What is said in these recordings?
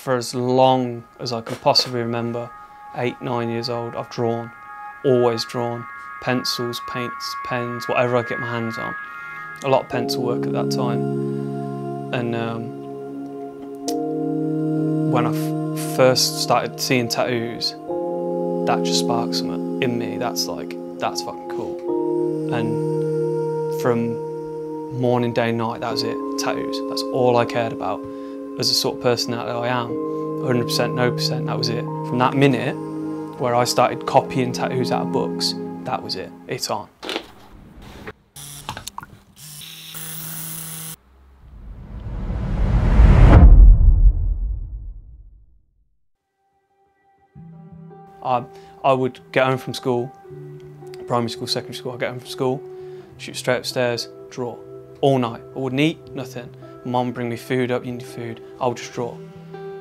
for as long as I can possibly remember, 8, 9 years old, I've drawn, always drawn. Pencils, paints, pens, whatever I get my hands on. A lot of pencil work at that time. And when I first started seeing tattoos, that just sparked something in me. That's fucking cool. And from morning, day, night, that was it, tattoos. That's all I cared about as the sort of person that I am. 100%, no percent, that was it. From that minute where I started copying tattoos out of books, that was it, it's on. I would get home from school, primary school, secondary school, I'd get home from school, shoot straight upstairs, draw, all night. I wouldn't eat, nothing. Mum would bring me food up, you need food, I would just draw.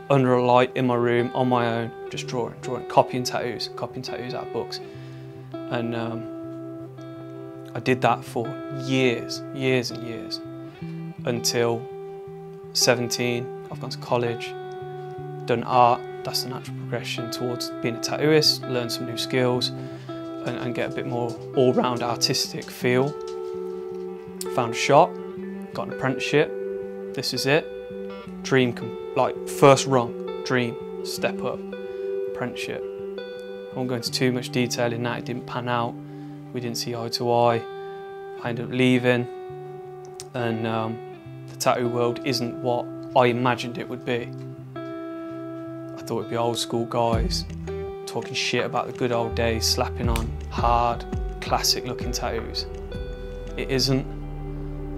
Under a light, in my room, on my own, just drawing, copying tattoos out of books. And I did that for years and years, until 17, I've gone to college, done art. That's the natural progression towards being a tattooist, learn some new skills and get a bit more all-round artistic feel. Found a shop, got an apprenticeship, this is it. Dream, like first rung, dream, step up, apprenticeship. I won't go into too much detail in that, it didn't pan out. We didn't see eye to eye. I ended up leaving, and the tattoo world isn't what I imagined it would be. I thought it'd be old school guys talking shit about the good old days, slapping on hard, classic looking tattoos. It isn't,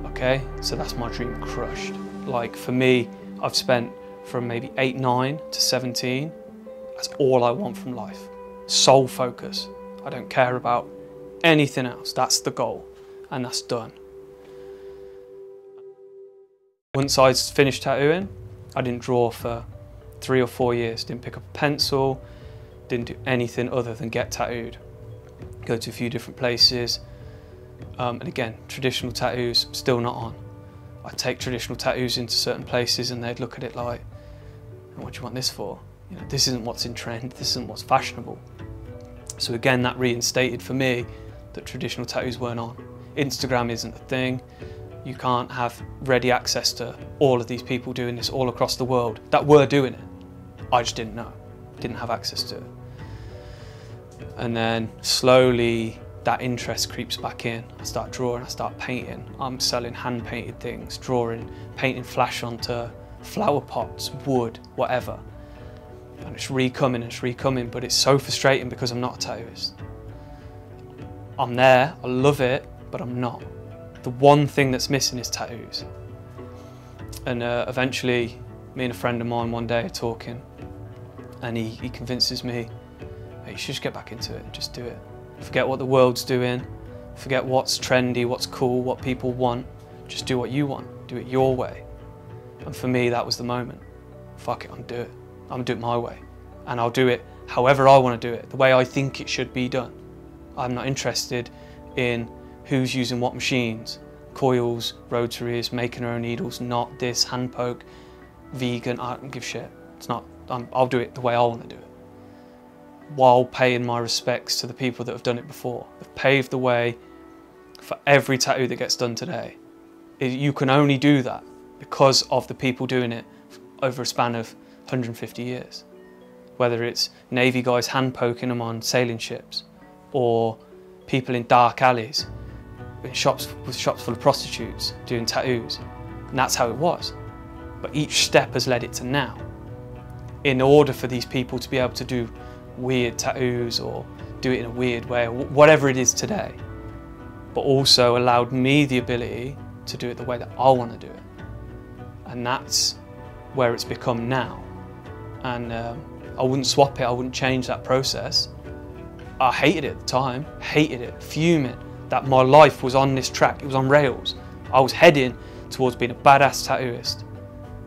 okay? So that's my dream crushed. Like for me, I've spent from maybe 8, 9 to 17, that's all I want from life. Sole focus. I don't care about anything else, that's the goal, and that's done. Once I finished tattooing, I didn't draw for 3 or 4 years, didn't pick up a pencil, didn't do anything other than get tattooed. Go to a few different places, and again, traditional tattoos, still not on. I'd take traditional tattoos into certain places and they'd look at it like, what do you want this for? You know, this isn't what's in trend, this isn't what's fashionable. So again, that reinstated for me that traditional tattoos weren't on. Instagram isn't a thing. You can't have ready access to all of these people doing this all across the world that were doing it. I just didn't know, didn't have access to it. And then slowly that interest creeps back in. I start drawing, I start painting. I'm selling hand-painted things, drawing, painting flash onto flower pots, wood, whatever. And it's recoming, but it's so frustrating because I'm not a tattooist. I'm there, I love it, but I'm not. The one thing that's missing is tattoos. And eventually, me and a friend of mine one day are talking, and he convinces me, hey, you should just get back into it, just do it. Forget what the world's doing, forget what's trendy, what's cool, what people want, just do what you want, do it your way. And for me, that was the moment. Fuck it, I'm gonna do it. I'm gonna do it my way. And I'll do it however I want to do it, the way I think it should be done. I'm not interested in who's using what machines, coils, rotaries, making our own needles, not this, hand poke, vegan, I don't give a shit. It's not, I'll do it the way I want to do it. While paying my respects to the people that have done it before. They've paved the way for every tattoo that gets done today. You can only do that because of the people doing it over a span of 150 years. Whether it's Navy guys hand poking them on sailing ships, or people in dark alleys in shops full of prostitutes doing tattoos. And that's how it was. But each step has led it to now. In order for these people to be able to do weird tattoos or do it in a weird way, or whatever it is today, but also allowed me the ability to do it the way that I want to do it. And that's where it's become now. And I wouldn't swap it, I wouldn't change that process. I hated it at the time, hated it, fuming that my life was on this track, it was on rails. I was heading towards being a badass tattooist.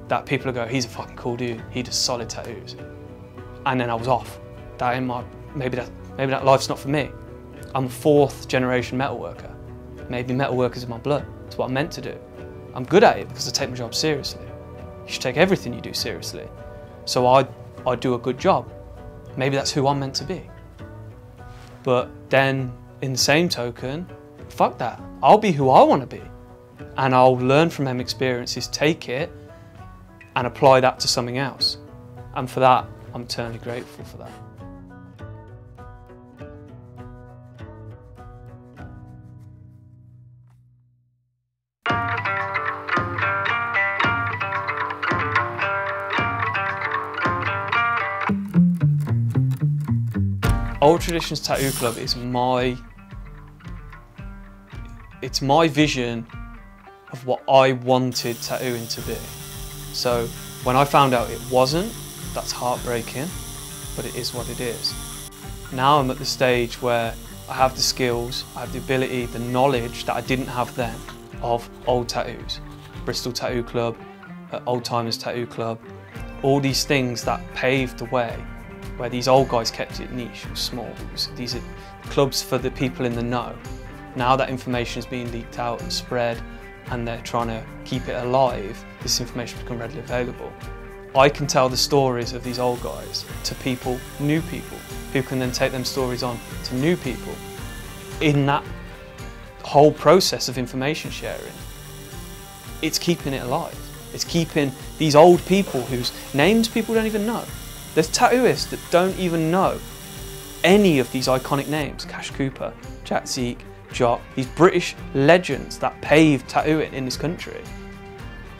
That people would go, he's a fucking cool dude, he does solid tattoos. And then I was off. That ain't my, maybe that life's not for me. I'm a 4th generation metalworker. Maybe metalworkers in my blood. It's what I'm meant to do. I'm good at it because I take my job seriously. You should take everything you do seriously. so I do a good job. Maybe that's who I'm meant to be. But then, in the same token, fuck that. I'll be who I want to be. And I'll learn from them experiences, take it, and apply that to something else. And for that, I'm eternally grateful for that. Old Traditions Tattoo Club is my vision of what I wanted tattooing to be. So when I found out it wasn't, that's heartbreaking, but it is what it is. Now I'm at the stage where I have the skills, I have the ability, the knowledge that I didn't have then of old tattoos. Bristol Tattoo Club, Old Timers Tattoo Club, all these things that paved the way, where these old guys kept it niche, it was small. These are clubs for the people in the know. Now that information is being leaked out and spread, and they're trying to keep it alive, this information has become readily available. I can tell the stories of these old guys to people, new people, who can then take them stories on to new people. In that whole process of information sharing, it's keeping it alive. It's keeping these old people whose names people don't even know. There's tattooists that don't even know any of these iconic names. Cash Cooper, Jack Zeke, Jock, these British legends that paved tattooing in this country.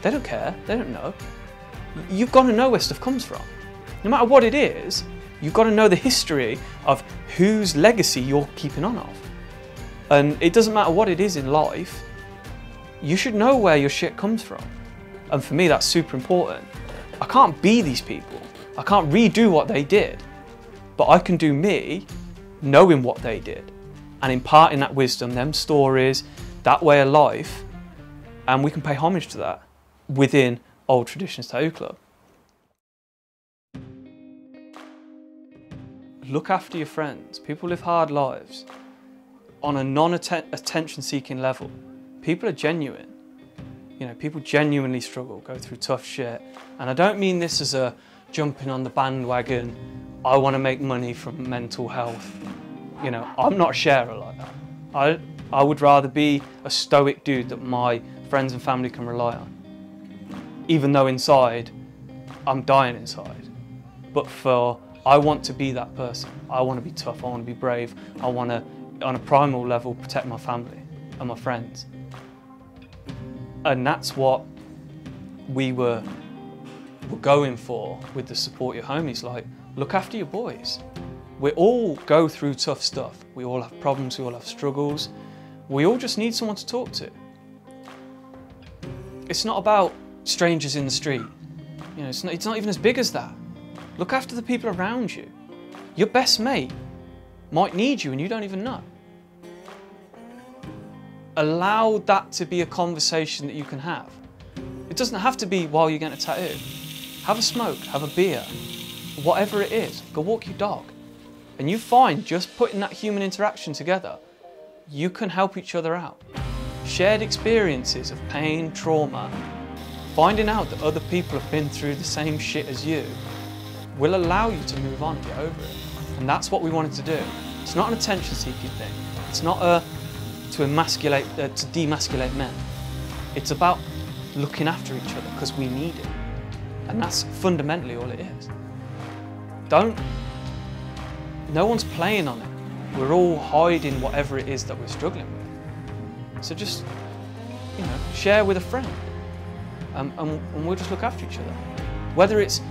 They don't care, they don't know. You've got to know where stuff comes from. No matter what it is, you've got to know the history of whose legacy you're keeping on of. And it doesn't matter what it is in life, you should know where your shit comes from. And for me, that's super important. I can't be these people. I can't redo what they did, but I can do me, knowing what they did, and imparting that wisdom, them stories, that way of life, and we can pay homage to that within Old Traditions Tattoo Club. Look after your friends. People live hard lives on a non-attention seeking level. People are genuine. You know, people genuinely struggle, go through tough shit. And I don't mean this as a jumping on the bandwagon, I want to make money from mental health. You know, I'm not a sharer like that. I would rather be a stoic dude that my friends and family can rely on. Even though inside, I'm dying inside. But I want to be that person. I want to be tough, I want to be brave. I want to, on a primal level, protect my family and my friends. And that's what we were going for with the Support Your Homies. Like, look after your boys. We all go through tough stuff. We all have problems, we all have struggles. We all just need someone to talk to. It's not about strangers in the street. You know, it's not even as big as that. Look after the people around you. Your best mate might need you and you don't even know. Allow that to be a conversation that you can have. It doesn't have to be while you're getting a tattoo. Have a smoke, have a beer, whatever it is. Go walk your dog. And you find just putting that human interaction together, you can help each other out. Shared experiences of pain, trauma, finding out that other people have been through the same shit as you will allow you to move on and get over it. And that's what we wanted to do. It's not an attention-seeking thing. It's not to demasculate men. It's about looking after each other because we need it. And that's fundamentally all it is. No one's playing on it. We're all hiding whatever it is that we're struggling with. So just, you know, share with a friend. And we'll just look after each other. Whether it's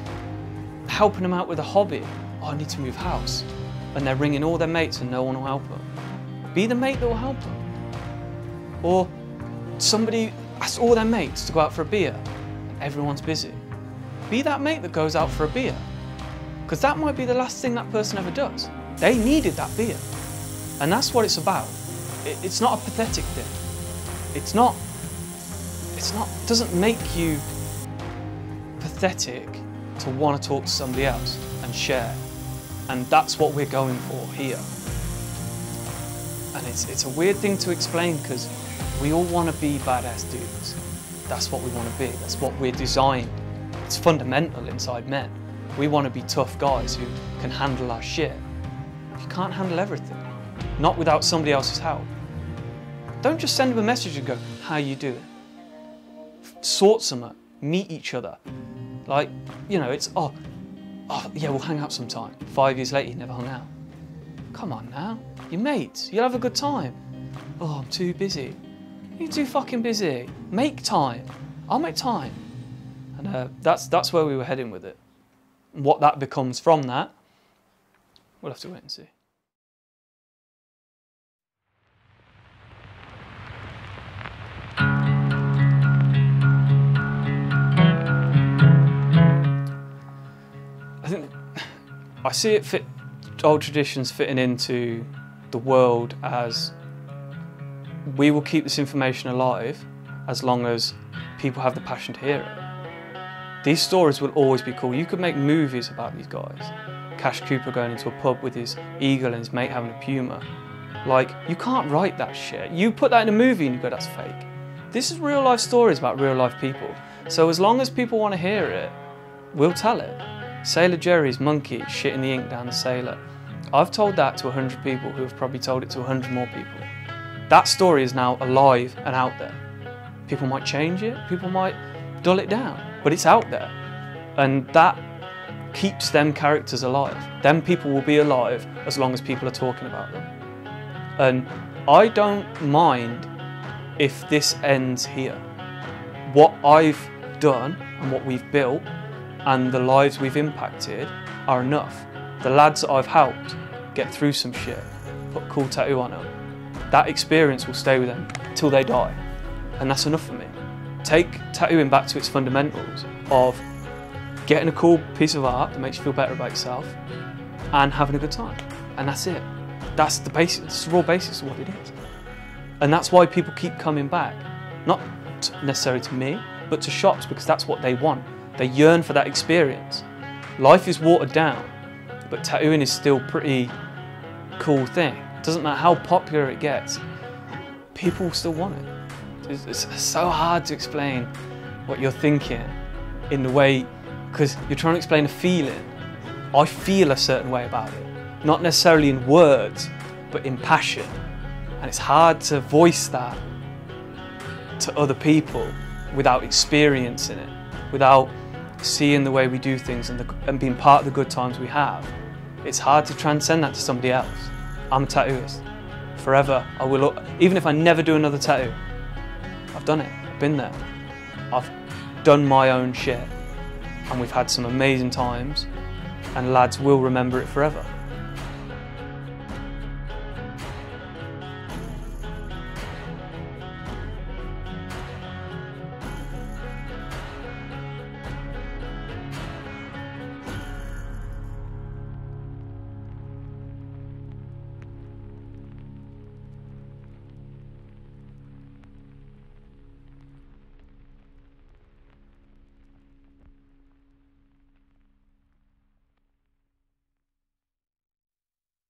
helping them out with a hobby, oh, I need to move house, and they're ringing all their mates and no one will help them. Be the mate that will help them. Or somebody asks all their mates to go out for a beer, and everyone's busy. Be that mate that goes out for a beer, because that might be the last thing that person ever does. They needed that beer. And that's what it's about. It's not a pathetic thing. It doesn't make you pathetic to want to talk to somebody else and share. And that's what we're going for here. And it's a weird thing to explain because we all want to be badass dudes. That's what we want to be. That's what we're designed. It's fundamental inside men. We want to be tough guys who can handle our shit. You can't handle everything, not without somebody else's help. Don't just send them a message and go, how you doing? Sort something, meet each other. Like, you know, it's, oh yeah, we'll hang out sometime. 5 years later, you never hung out. Come on now, you're mates, you'll have a good time. Oh, I'm too busy. You're too fucking busy. Make time. I'll make time. And that's where we were heading with it. And what that becomes from that, we'll have to wait and see. I think I see it old traditions fitting into the world as we will keep this information alive as long as people have the passion to hear it. These stories will always be cool. You could make movies about these guys. Cash Cooper going into a pub with his eagle and his mate having a puma. Like, you can't write that shit. You put that in a movie and you go, that's fake. This is real life stories about real life people. So as long as people want to hear it, we'll tell it. Sailor Jerry's monkey shitting the ink down the sailor. I've told that to 100 people who have probably told it to 100 more people. That story is now alive and out there. People might change it, people might dull it down, but it's out there. And that keeps them characters alive. Them people will be alive as long as people are talking about them. And I don't mind if this ends here. What I've done and what we've built and the lives we've impacted are enough. The lads that I've helped get through some shit, put a cool tattoo on them, that experience will stay with them till they die. And that's enough for me. Take tattooing back to its fundamentals of getting a cool piece of art that makes you feel better about yourself and having a good time. And that's it. That's the basic, it's the raw basics of what it is. And that's why people keep coming back. Not necessarily to me, but to shops, because that's what they want. They yearn for that experience. Life is watered down, but tattooing is still a pretty cool thing. It doesn't matter how popular it gets, people still want it. It's so hard to explain what you're thinking in the way, because you're trying to explain a feeling. I feel a certain way about it, not necessarily in words, but in passion. And it's hard to voice that to other people without experiencing it, without seeing the way we do things and being part of the good times we have. It's hard to transcend that to somebody else. I'm a tattooist. Forever, I will, even if I never do another tattoo, I've done it, I've been there. I've done my own shit, and we've had some amazing times, and lads will remember it forever.